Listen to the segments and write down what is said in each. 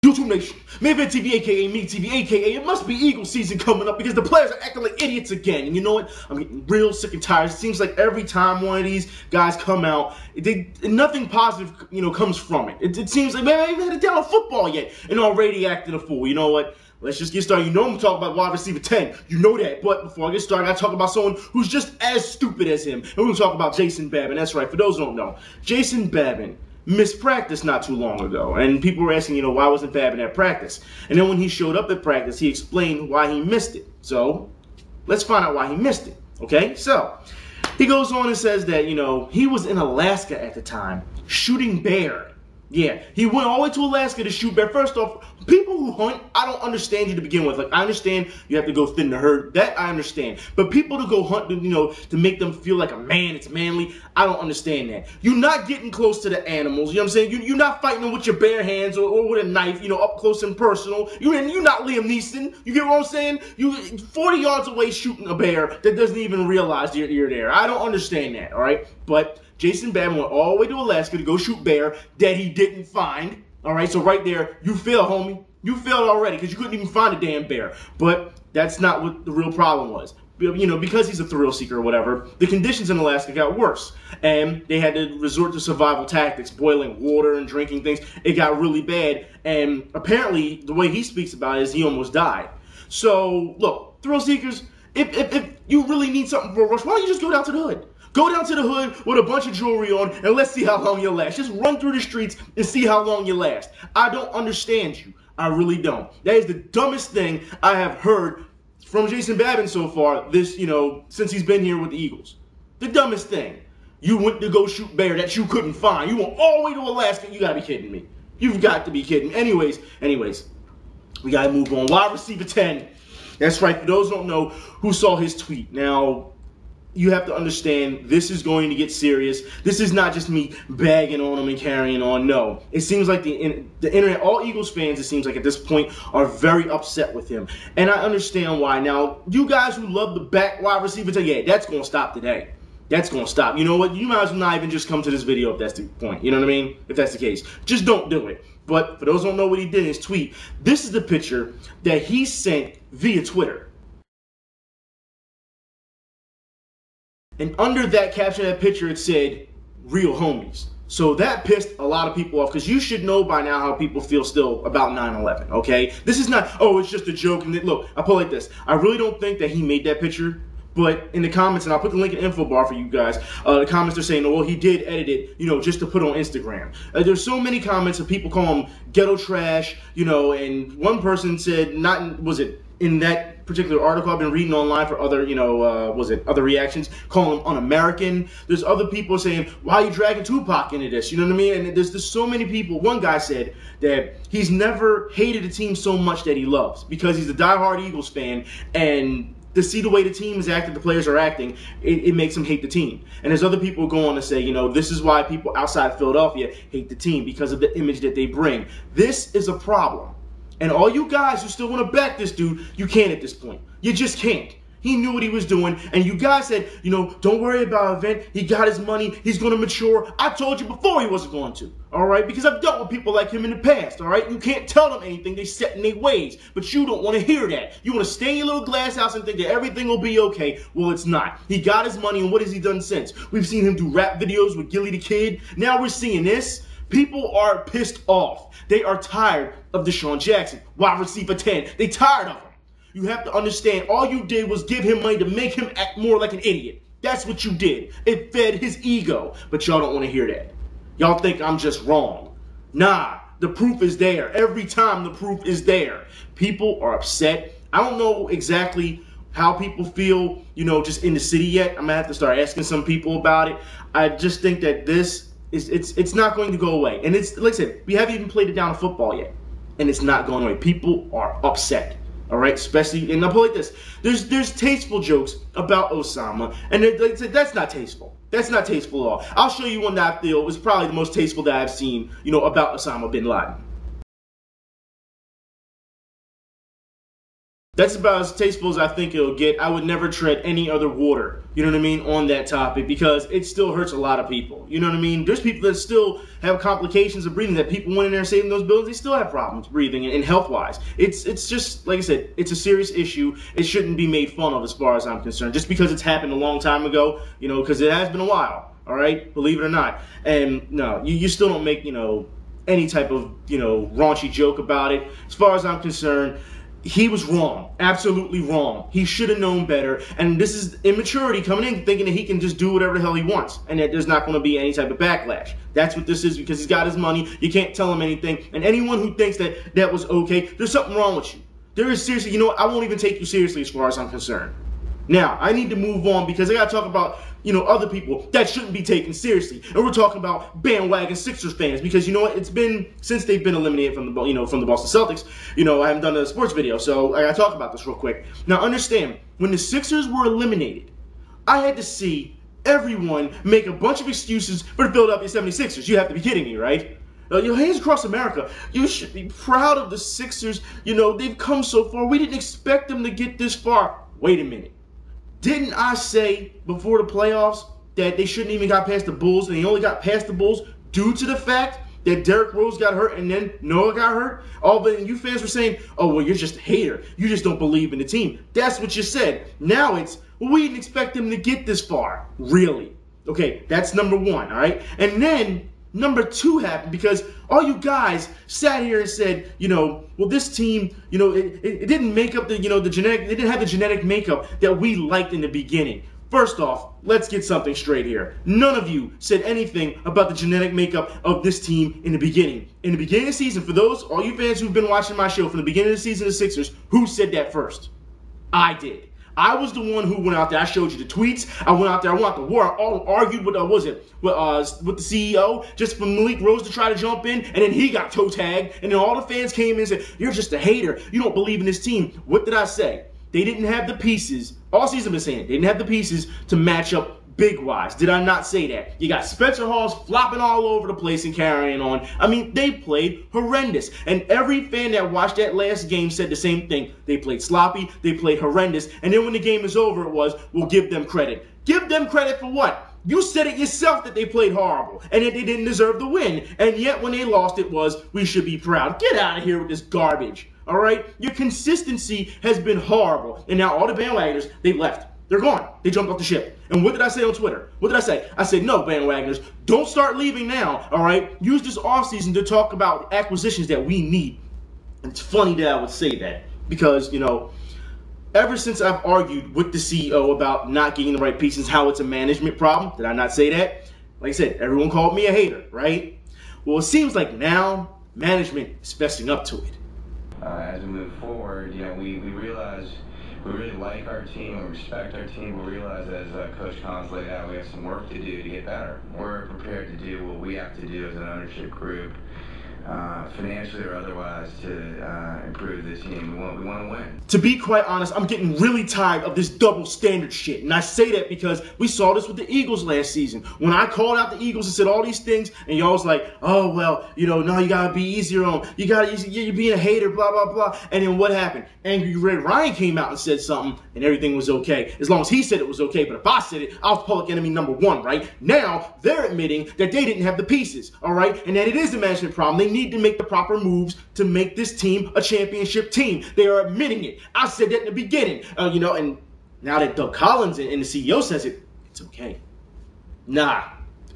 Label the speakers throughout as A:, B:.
A: YouTube Nation, Mayfair TV, aka me TV, aka it must be Eagle season coming up because the players are acting like idiots again. And you know what? I'm getting real sick and tired. It seems like every time one of these guys come out, nothing positive, comes from it. It seems like, man, I haven't had a down football yet, and already acting a fool. You know what? Let's just get started. You know I'm talking about wide receiver 10. You know that. But before I get started, I gotta talk about someone who's just as stupid as him. And we're gonna talk about Jason Babin. That's right. For those who don't know, Jason Babin missed practice not too long ago. And people were asking, why wasn't Babin at practice? And then when he showed up at practice, he explained why he missed it. So let's find out why he missed it. Okay? So he goes on and says that, he was in Alaska at the time shooting bear. Yeah, he went all the way to Alaska to shoot bear. First off, people who hunt, I don't understand you to begin with. Like, I understand you have to go thin the herd. That I understand. But people to go hunt, to make them feel like a man, it's manly, I don't understand that. You're not getting close to the animals, you know what I'm saying? You're not fighting them with your bare hands or with a knife, up close and personal. You're not Liam Neeson. You get what I'm saying? You 40 yards away shooting a bear that doesn't even realize you're there. I don't understand that, all right? But Jason Babin went all the way to Alaska to go shoot bear that he didn't find. All right, so right there, you failed, homie. You failed already because you couldn't even find a damn bear. But that's not what the real problem was. Because he's a thrill seeker or whatever, the conditions in Alaska got worse. And they had to resort to survival tactics, boiling water and drinking things. It got really bad. And apparently, the way he speaks about it is he almost died. So, look, thrill seekers, if you really need something for a rush, why don't you just go down to the hood? Go down to the hood with a bunch of jewelry on, and let's see how long you last. Just run through the streets and see how long you last. I don't understand you. I really don't. That is the dumbest thing I have heard from Jason Babin so far, since he's been here with the Eagles. The dumbest thing. You went to go shoot bear that you couldn't find. You went all the way to Alaska. You gotta be kidding me. You've got to be kidding me. Anyways, we gotta move on. Wide receiver 10. That's right. For those who don't know who saw his tweet. Now, you have to understand, this is going to get serious. This is not just me bagging on him and carrying on. No. It seems like the internet, all Eagles fans, it seems like at this point, are very upset with him. And I understand why. Now, you guys who love the back wide receiver, yeah, that's going to stop today. That's going to stop. You know what? You might as well not even just come to this video if that's the point. You know what I mean? If that's the case. Just don't do it. But for those who don't know what he did in his tweet, this is the picture that he sent via Twitter. And under that caption, that picture, it said, real homies. So that pissed a lot of people off because you should know by now how people feel still about 9/11, okay? This is not, it's just a joke. And look, I'll put it like this. I really don't think that he made that picture. But in the comments, and I'll put the link in the info bar for you guys, the comments are saying, well, he did edit it, just to put on Instagram. There's so many comments of people calling him ghetto trash, and one person said, in that particular article I've been reading online for other, other reactions, calling him un-American. There's other people saying, why are you dragging Tupac into this? You know what I mean? And there's so many people. One guy said that he's never hated a team so much that he loves because he's a diehard Eagles fan, and to see the way the team is acting, the players are acting, it makes him hate the team. And there's other people go on to say, this is why people outside Philadelphia hate the team, because of the image that they bring. This is a problem. And all you guys who still want to back this dude, you can't at this point. You just can't. He knew what he was doing. And you guys said, don't worry about event. He got his money. He's going to mature. I told you before he wasn't going to. All right? Because I've dealt with people like him in the past. All right? You can't tell them anything. They set in their ways. But you don't want to hear that. You want to stay in your little glass house and think that everything will be okay. Well, it's not. He got his money, and what has he done since? We've seen him do rap videos with Gilly the Kid. Now we're seeing this. People are pissed off. They are tired of DeSean Jackson, wide receiver 10. They tired of him. You have to understand, all you did was give him money to make him act more like an idiot. That's what you did. It fed his ego. But y'all don't want to hear that. Y'all think I'm just wrong. Nah, the proof is there. Every time the proof is there. People are upset. I don't know exactly how people feel, just in the city yet. I'm going to have to start asking some people about it. I just think that it's not going to go away. And it's, like I said, we haven't even played it down to football yet. And it's not going away. People are upset. All right, especially, and I'll put it like this. There's tasteful jokes about Osama, and like I said, that's not tasteful. That's not tasteful at all. I'll show you one that I feel is probably the most tasteful that I've seen, about Osama bin Laden. That's about as tasteful as I think it'll get. I would never tread any other water, you know what I mean, on that topic, because it still hurts a lot of people. You know what I mean? There's people that still have complications of breathing, that people went in there and saving those buildings, they still have problems breathing and health-wise. It's just, like I said, it's a serious issue. It shouldn't be made fun of as far as I'm concerned, just because it's happened a long time ago, you know, because it has been a while, all right? Believe it or not. And no, you still don't make, you know, any type of, you know, raunchy joke about it. As far as I'm concerned, he was wrong, absolutely wrong. He should have known better, and this is immaturity coming in, thinking that he can just do whatever the hell he wants, and that there's not going to be any type of backlash. That's what this is, because he's got his money. You can't tell him anything, and anyone who thinks that that was okay, there's something wrong with you. There is seriously, you know what, I won't even take you seriously as far as I'm concerned. Now, I need to move on because I got to talk about, you know, other people that shouldn't be taken seriously. And we're talking about bandwagon Sixers fans because, you know what, it's been since they've been eliminated from the, you know, from the Boston Celtics. You know, I haven't done a sports video, so I got to talk about this real quick. Now, understand, when the Sixers were eliminated, I had to see everyone make a bunch of excuses for the Philadelphia 76ers. You have to be kidding me, right? Your hands across America, you should be proud of the Sixers. You know, they've come so far. We didn't expect them to get this far. Wait a minute. Didn't I say before the playoffs that they shouldn't even got past the Bulls, and they only got past the Bulls due to the fact that Derrick Rose got hurt and then Noah got hurt? All but you fans were saying, oh, well, you're just a hater. You just don't believe in the team. That's what you said. Now it's, well, we didn't expect them to get this far. Really? Okay, that's number one, all right? And then number two happened because all you guys sat here and said, you know, well, this team, you know, it didn't make up the, you know, the genetic, it didn't have the genetic makeup that we liked in the beginning. First off, let's get something straight here. None of you said anything about the genetic makeup of this team in the beginning. In the beginning of the season, for those, all you fans who've been watching my show from the beginning of the season of the Sixers, who said that first? I did. I was the one who went out there. I showed you the tweets. I went out there. I went out to war. I argued with, with the CEO just for Malik Rose to try to jump in, and then he got toe tagged, and then all the fans came in and said, you're just a hater. You don't believe in this team. What did I say? They didn't have the pieces. All season I've been saying, they didn't have the pieces to match up big-wise. Did I not say that? You got Spencer Hawes flopping all over the place and carrying on. I mean, they played horrendous. And every fan that watched that last game said the same thing. They played sloppy. They played horrendous. And then when the game is over, it was, we'll give them credit. Give them credit for what? You said it yourself that they played horrible and that they didn't deserve the win. And yet when they lost, it was, we should be proud. Get out of here with this garbage. All right? Your consistency has been horrible. And now all the bandwagoners, they left. They're gone. They jumped off the ship. And what did I say on Twitter? What did I say? I said, no, bandwagoners, don't start leaving now, all right? Use this offseason to talk about acquisitions that we need. And it's funny that I would say that because, you know, ever since I've argued with the CEO about not getting the right pieces, how it's a management problem, did I not say that? Like I said, everyone called me a hater, right? Well, it seems like now management is fessing up to it.
B: As we move forward, you know, we realize we really like our team, we respect our team, we realize as Coach Collins laid out, we have some work to do to get better. We're prepared to do what we have to do as an ownership group, financially or otherwise, to improve this team. We want to win.
A: To be quite honest, I'm getting really tired of this double standard shit. And I say that because we saw this with the Eagles last season. When I called out the Eagles and said all these things, and y'all was like, oh, well, you know, no, you got to be easier on them. You're being a hater, blah, blah, blah. And then what happened? Angry Red Ryan came out and said something, and everything was okay. As long as he said it was okay. But if I said it, I was public enemy number one, right? Now, they're admitting that they didn't have the pieces, all right? And that it is a management problem. They need to make the proper moves to make this team a championship team. They are admitting it. I said that in the beginning, you know, and now that Doug Collins and the CEO says it, it's okay. Nah,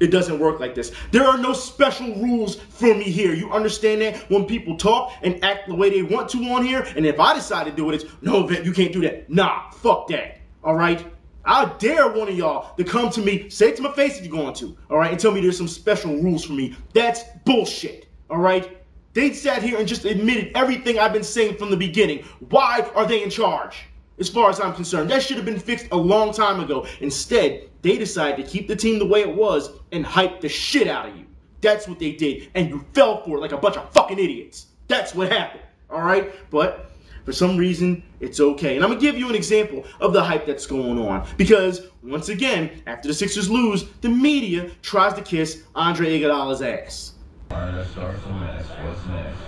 A: it doesn't work like this. There are no special rules for me here. You understand that? When people talk and act the way they want to on here, and if I decide to do it, it's, no, Vin, you can't do that. Nah, fuck that. All right? I dare one of y'all to come to me, say it to my face if you're going to, all right, and tell me there's some special rules for me. That's bullshit, all right? They sat here and just admitted everything I've been saying from the beginning. Why are they in charge? As far as I'm concerned, that should have been fixed a long time ago. Instead, they decided to keep the team the way it was and hype the shit out of you. That's what they did, and you fell for it like a bunch of fucking idiots. That's what happened, all right? But for some reason, it's okay. And I'm going to give you an example of the hype that's going on. Because, once again, after the Sixers lose, the media tries to kiss Andre Iguodala's ass.
C: All right, let's start from next. What's next?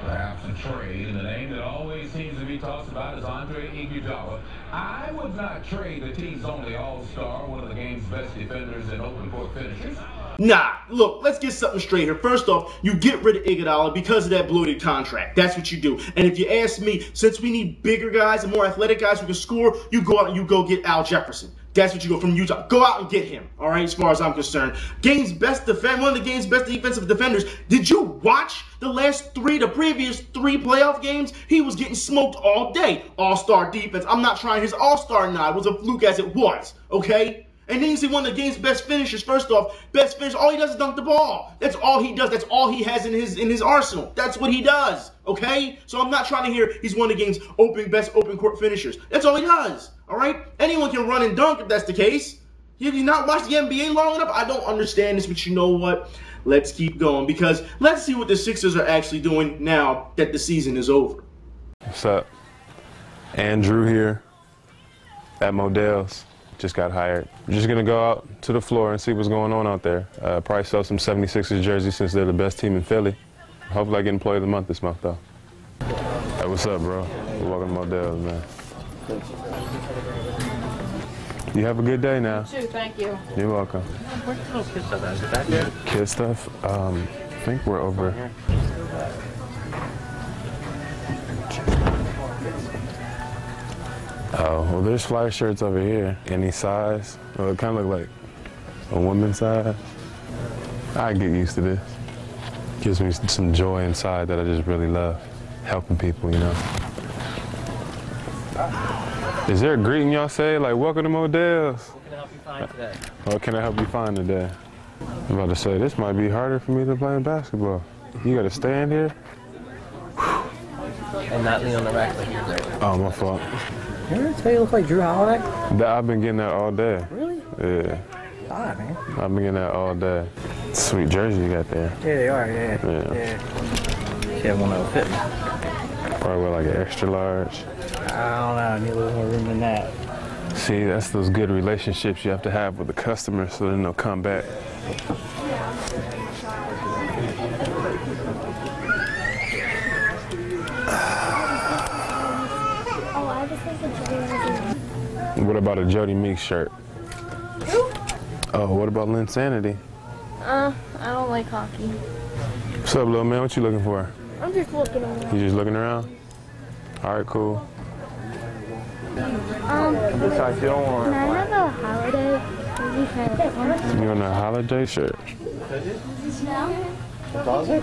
C: perhaps a trade, and the name that always seems to be tossed about is Iguodala. I would not trade the team's only all-star, one of the game's best defenders and open court finishers.
A: Nah, look, let's get something straight here. First off, you get rid of Iguodala because of that bloated contract. That's what you do. And if you ask me, since we need bigger guys and more athletic guys who can score, you go out and you go get Al Jefferson. That's what you go from Utah. Go out and get him, all right, as far as I'm concerned. Game's best one of the game's best defensive defenders. Did you watch the previous three playoff games? He was getting smoked all day. All-star defense. I'm not trying his all-star nod. It was a fluke as it was, okay? And then you see one of the game's best finishers. First off, best finisher, all he does is dunk the ball. That's all he does. That's all he has in his arsenal. That's what he does, okay? So I'm not trying to hear he's one of the game's best open court finishers. That's all he does, all right? Anyone can run and dunk if that's the case. Have you not watched the NBA long enough? I don't understand this, but you know what? Let's keep going because let's see what the Sixers are actually doing now that the season is over.
D: What's up? Andrew here at Modell's. Just got hired. We're just going to go out to the floor and see what's going on out there. Probably sell some 76ers jerseys since they're the best team in Philly. Hopefully I get employee of the month this month, though. Hey, what's up, bro? Welcome to Modell's, man. You have a good day now.
E: You too, thank you.
D: You're welcome.
F: Where's the little kid stuff at? Is it back there?
D: Kid stuff? I think we're over here. Oh, well, there's flyer shirts over here. Any size? Well, it kind of look like a woman's size. I get used to this. Gives me some joy inside that I just really love. Helping people, you know. Is there a greeting y'all say? Like, welcome to Modell's?
F: What can I help you find today?
D: What can I help you find today? I'm about to say, this might be harder for me than playing basketball. You got to stand here?
F: And not lean on the rack like you're there.
D: Oh, my fault.
F: You ever tell you look like Drew Holiday?
D: I've been getting that all day.
F: Really?
D: Yeah.
F: God, man.
D: I've been getting that all day. Sweet jersey you got there.
F: Yeah, they are, yeah. Yeah, one that'll fit me.
D: Probably wear like an extra large.
F: I don't know, I need a little more room than that.
D: See, that's those good relationships you have to have with the customer so then they'll come back. What about a Jody Meeks shirt?
E: Who?
D: Oh, what about Linsanity?
E: I don't like hockey.
D: What's up, little man? What you looking for?
E: I'm just looking around.
D: You just looking around? All right, cool.
E: Can I have a holiday?
D: You want a holiday shirt?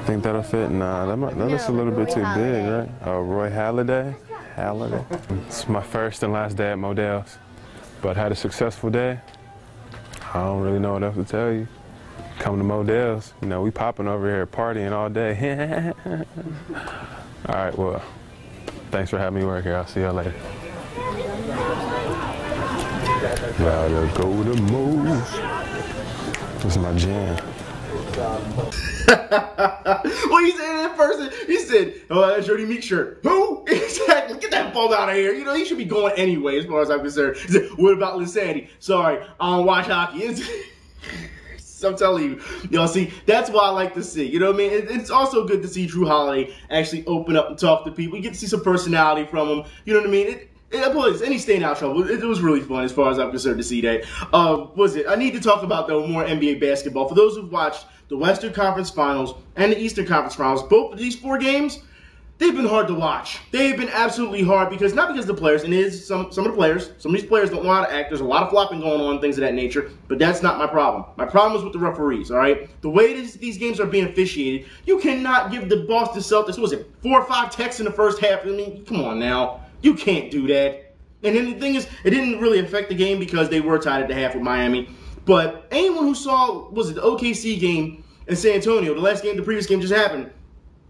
D: Think that'll fit? Nah, that looks a little bit too big, right? Oh, Roy Halladay? Halladay. It's my first and last day at Modell's, but had a successful day. I don't really know what else to tell you. Come to Modell's, you know, we popping over here partying all day. All right, well, thanks for having me work here. I'll see y'all later. Gotta go to Mo's. This is my jam.
A: Well, he said in person, he said, oh, that's Jody Meeks shirt. Who? Exactly. Get that ball out of here. You know, he should be going anyway, as far as I'm concerned. He said, what about Linsanity? Sorry, I don't watch hockey. I'm telling you, y'all see, that's what I like to see. You know what I mean? It's also good to see Drew Holiday actually open up and talk to people. You get to see some personality from him. You know what I mean? Any staying out trouble. It was really fun as far as I'm concerned to see that. I need to talk about, though, more NBA basketball. For those who've watched the Western Conference Finals and the Eastern Conference Finals, both of these 4 games, they've been hard to watch. They've been absolutely hard not because of the players, and it is some of the players. Some of these players don't know how to act. There's a lot of flopping going on, things of that nature, but that's not my problem. My problem is with the referees, all right? The way these games are being officiated, you cannot give the Boston Celtics, what was it, 4 or 5 techs in the first half. I mean, come on now. You can't do that. And then the thing is, it didn't really affect the game because they were tied at the half with Miami. But anyone who saw, the OKC game in San Antonio, the previous game just happened.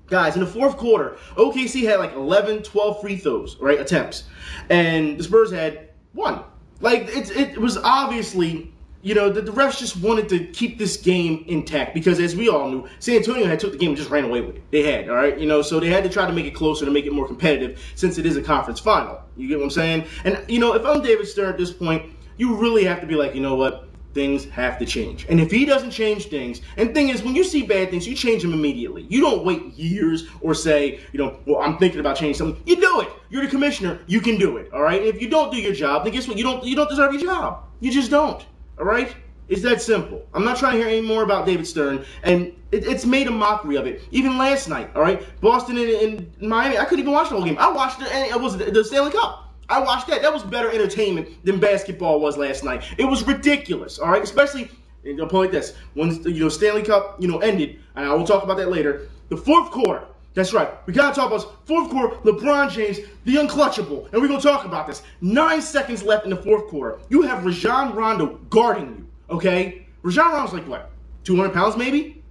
A: Guys, in the fourth quarter, OKC had like 11, 12 free throws, right, attempts. And the Spurs had 1. Like, it was obviously, you know, the refs just wanted to keep this game intact because, as we all knew, San Antonio had took the game and just ran away with it. They had, all right? You know, so they had to try to make it closer to make it more competitive since it is a conference final. You get what I'm saying? And, you know, if I'm David Stern at this point, you really have to be like, you know what? things have to change. And if he doesn't change things, and the thing is, when you see bad things, you change them immediately. You don't wait years or say, well, I'm thinking about changing something. You do it. You're the commissioner. You can do it, all right? And if you don't do your job, then guess what? You don't deserve your job. You just don't, all right? It's that simple. I'm not trying to hear any more about David Stern, and it's made a mockery of it. Even last night, all right? Boston and Miami, I couldn't even watch the whole game. I watched the Stanley Cup. I watched that. That was better entertainment than basketball was last night. It was ridiculous, all right? Especially, and I'll put it like this, when Stanley Cup ended, and I will talk about that later. The fourth quarter. That's right. We got to talk about fourth quarter, LeBron James, the unclutchable. And we're going to talk about this. 9 seconds left in the fourth quarter. You have Rajon Rondo guarding you, okay? Rajon Rondo's like, what, 200 pounds maybe?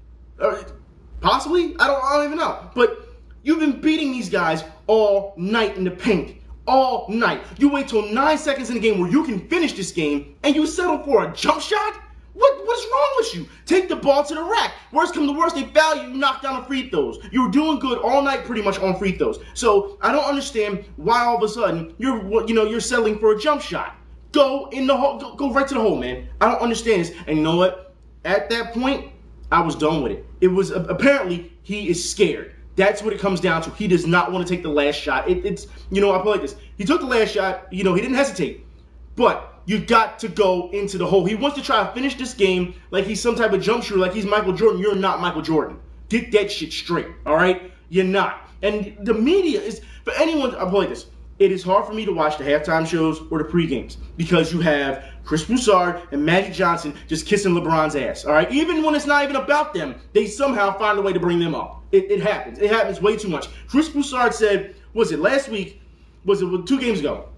A: Possibly? I don't even know. But you've been beating these guys all night in the paint. All night. You wait till 9 seconds in the game where you can finish this game, and you settle for a jump shot? What's wrong with you? Take the ball to the rack. Worst come to worst, they foul you, knock down the free throws. You were doing good all night pretty much on free throws. So I don't understand why all of a sudden you're settling for a jump shot. Go in the hole, go right to the hole, man. I don't understand this. And you know what? At that point, I was done with it. It was apparently he is scared. That's what it comes down to. He does not want to take the last shot. I put it like this. He took the last shot. He didn't hesitate. But you got to go into the hole. He wants to try to finish this game like he's some type of jump shooter, like he's Michael Jordan. You're not Michael Jordan. Get that shit straight, all right? You're not. And the media is, for anyone, I'll put it like this. It is hard for me to watch the halftime shows or the pre-games because you have Chris Broussard and Magic Johnson just kissing LeBron's ass, all right? Even when it's not even about them, they somehow find a way to bring them up. It happens. It happens way too much. Chris Broussard said, last week? 2 games ago?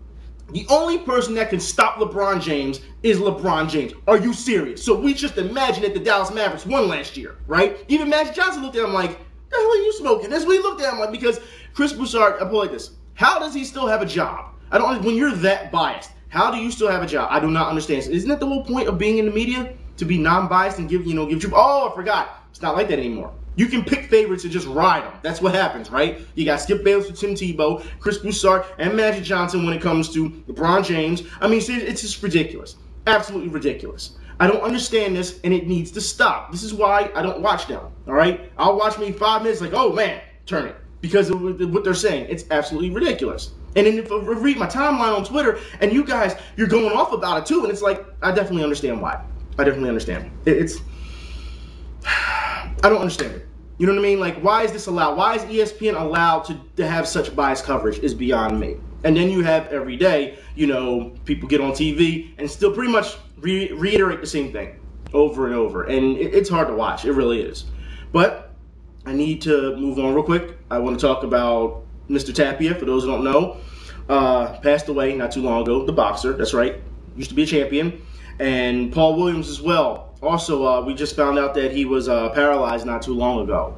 A: The only person that can stop LeBron James is LeBron James. Are you serious? So we just imagine that the Dallas Mavericks won last year, right? Even Magic Johnson looked at him like, the hell are you smoking? That's what he looked at him like, because Chris Broussard, I put it like this. How does he still have a job? When you're that biased, how do you still have a job? I do not understand. Isn't that the whole point of being in the media? To be non-biased and give truth? Oh, I forgot. It's not like that anymore. You can pick favorites and just ride them. That's what happens, right? You got Skip Bayless with Tim Tebow, Chris Broussard, and Magic Johnson when it comes to LeBron James. I mean, it's just ridiculous. Absolutely ridiculous. I don't understand this, and it needs to stop. This is why I don't watch them, all right? I'll watch maybe 5 minutes like, oh, man, turn it. Because of what they're saying. It's absolutely ridiculous. And then if I read my timeline on Twitter, and you guys, you're going off about it too, and it's like, I definitely understand why. I definitely understand. I don't understand it. You know what I mean? Like, why is this allowed? Why is ESPN allowed to have such biased coverage is beyond me. And then you have every day, people get on TV and still pretty much reiterate the same thing over and over. And it's hard to watch. It really is. But I need to move on real quick. I want to talk about Mr. Tapia, for those who don't know. Passed away not too long ago, the boxer. That's right. Used to be a champion. And Paul Williams as well. Also, we just found out that he was paralyzed not too long ago.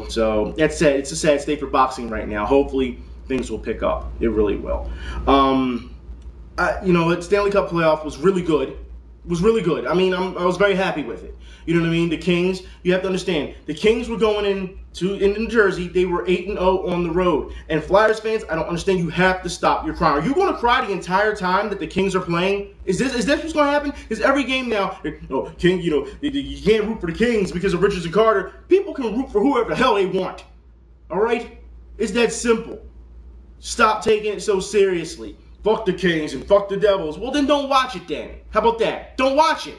A: So that's sad. It's a sad state for boxing right now. Hopefully, things will pick up. It really will. The Stanley Cup playoff was really good. I mean, I was very happy with it. You know what I mean? The Kings, you have to understand, the Kings were going in New Jersey. They were 8-0 on the road. And Flyers fans, I don't understand. You have to stop your crying. Are you going to cry the entire time that the Kings are playing? Is this what's going to happen? Because every game now, King, you can't root for the Kings because of Richards and Carter. People can root for whoever the hell they want. All right? It's that simple. Stop taking it so seriously. Fuck the Kings and fuck the Devils. Well, then don't watch it then. How about that? Don't watch it.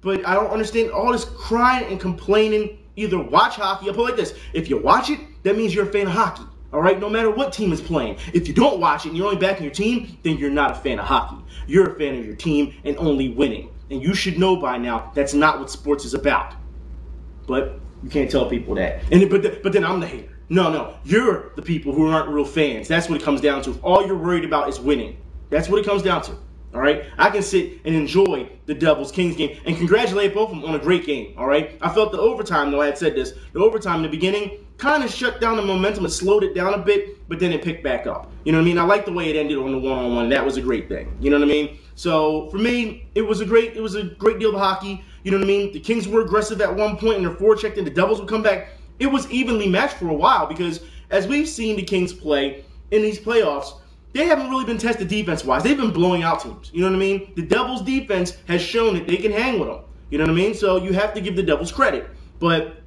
A: But I don't understand all this crying and complaining. Either watch hockey. I'll put it like this. If you watch it, that means you're a fan of hockey. All right? No matter what team is playing. If you don't watch it and you're only backing your team, then you're not a fan of hockey. You're a fan of your team and only winning. And you should know by now that's not what sports is about. But you can't tell people that. But then I'm the hater. No. You're the people who aren't real fans. That's what it comes down to. All you're worried about is winning. That's what it comes down to. All right? I can sit and enjoy the Devils-Kings game and congratulate both of them on a great game. All right? I felt the overtime, though I had said this, the overtime in the beginning kind of shut down the momentum. It slowed it down a bit, but then it picked back up. You know what I mean? I like the way it ended on the one-on-one. That was a great thing. You know what I mean? So for me, it was a great deal of hockey. You know what I mean? The Kings were aggressive at one point in their forecheck, and the Devils would come back. It was evenly matched for a while because as we've seen the Kings play in these playoffs, they haven't really been tested defense-wise. They've been blowing out teams. You know what I mean? The Devils' defense has shown that they can hang with them. You know what I mean? So you have to give the Devils credit. But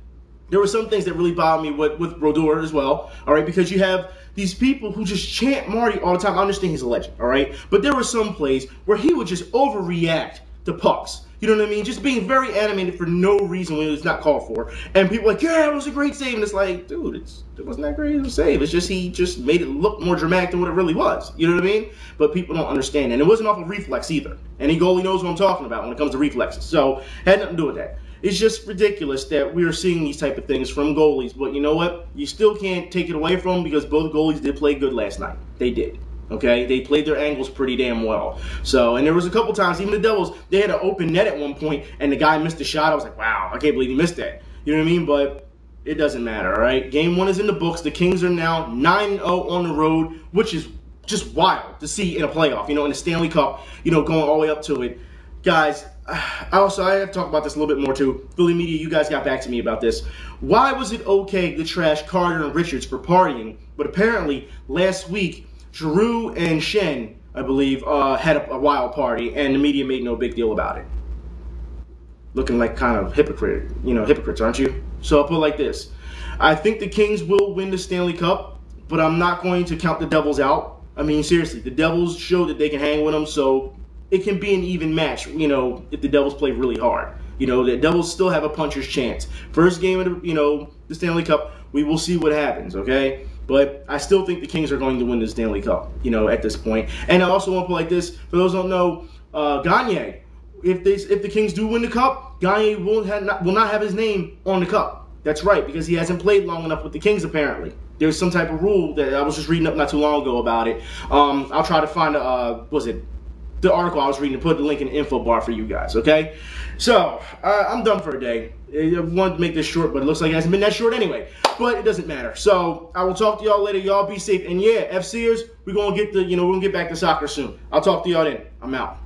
A: there were some things that really bothered me with Brodeur as well, all right? Because you have these people who just chant Marty all the time. I understand he's a legend, all right? But there were some plays where he would just overreact to pucks. You know what I mean? Just being very animated for no reason when it was not called for. And people are like, yeah, it was a great save. And it's like, dude, it wasn't that great of a save. It's just he just made it look more dramatic than what it really was. You know what I mean? But people don't understand. And it wasn't off of reflex either. Any goalie knows what I'm talking about when it comes to reflexes. So it had nothing to do with that. It's just ridiculous that we are seeing these type of things from goalies. But you know what? You still can't take it away from them because both goalies did play good last night. They did. Okay, they played their angles pretty damn well. So, and there was a couple times, even the Devils, they had an open net at one point, and the guy missed a shot. I was like, wow, I can't believe he missed that. You know what I mean? But it doesn't matter, all right? Game 1 is in the books. The Kings are now 9-0 on the road, which is just wild to see in a playoff, you know, in the Stanley Cup, you know, going all the way up to it. Guys, I have to talk about this a little bit more, too. Philly media, you guys got back to me about this. Why was it okay to trash Carter and Richards for partying, but apparently last week, Giroux and Shen, I believe, had a wild party, and the media made no big deal about it. Looking like kind of hypocrites, aren't you? So I'll put it like this. I think the Kings will win the Stanley Cup, but I'm not going to count the Devils out. I mean, seriously, the Devils showed that they can hang with them, so it can be an even match, you know, if the Devils play really hard. You know, the Devils still have a puncher's chance. First game of the Stanley Cup, we will see what happens, okay? But I still think the Kings are going to win the Stanley Cup, you know, at this point. And I also want to put like this, for those who don't know, Gagne, if the Kings do win the Cup, Gagne will not have his name on the Cup. That's right, because he hasn't played long enough with the Kings, apparently. There's some type of rule that I was just reading up not too long ago about it. I'll try to find, the article I was reading, to put the link in the info bar for you guys, okay? So, I'm done for a day. I wanted to make this short, but it looks like it hasn't been that short anyway. But it doesn't matter. So, I will talk to y'all later. Y'all be safe. And yeah, FCers, we're going to get back to soccer soon. I'll talk to y'all then. I'm out.